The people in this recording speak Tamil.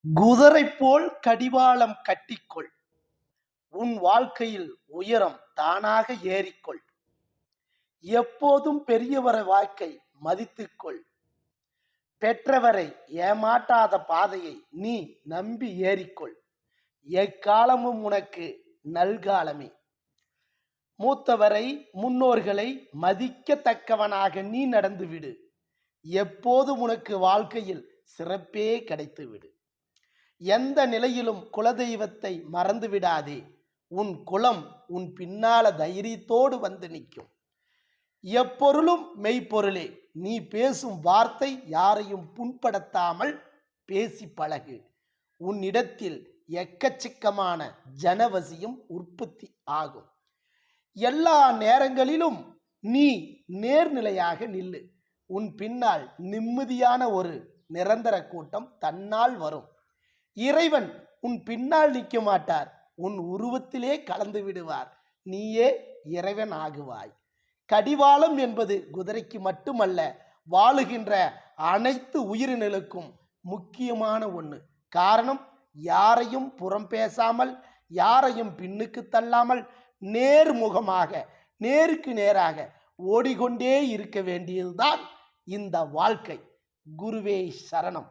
குதிரை போல் கடிவாளம் கட்டிக்கொள். உன் வாழ்க்கையில் உயரம் தானாக ஏறிக்கொள். எப்போதும் பெரியவரை வாழ்க்கை மதித்துக்கொள். பெற்றவரை ஏமாற்றாத பாதையை நீ நம்பி ஏறிக்கொள். எக்காலமும் உனக்கு நல்காலமே. மூத்தவரை முன்னோர்களை மதிக்கத்தக்கவனாக நீ நடந்துவிடு. எப்போதும் உனக்கு வாழ்க்கையில் சிறப்பே கிடைத்துவிடு. எந்த நிலையிலும் குலதெய்வத்தை மறந்து விடாதே. உன் குலம் உன் பின்னால தைரியத்தோடு வந்து நிற்கும். எப்பொருளும் மெய்ப்பொருளே. நீ பேசும் வார்த்தை யாரையும் புண்படுத்தாமல் பேசி பழகு. உன்னிடத்தில் எக்கச்சக்கமான ஜனவசியம் உற்பத்தி ஆகும். எல்லா நேரங்களிலும் நீ நேர்நிலையாக நில்லு. உன் பின்னால் நிம்மதியான ஒரு நிரந்தர கூட்டம் தன்னால் வரும். இறைவன் உன் பின்னால் நிற்க மாட்டார், உன் உருவத்திலே கலந்து விடுவார். நீயே இறைவன் ஆகுவாய். கடிவாளம் என்பது குதிரைக்கு மட்டுமல்ல, வாழுகின்ற அனைத்து உயிரினங்களுக்கும் முக்கியமான ஒன்று. காரணம், யாரையும் புறம் பேசாமல், யாரையும் பின்னுக்கு தள்ளாமல், நேர்முகமாக நேருக்கு நேராக ஓடிக்கொண்டே இருக்க வேண்டியதுதான் இந்த வாழ்க்கை. குருவே சரணம்.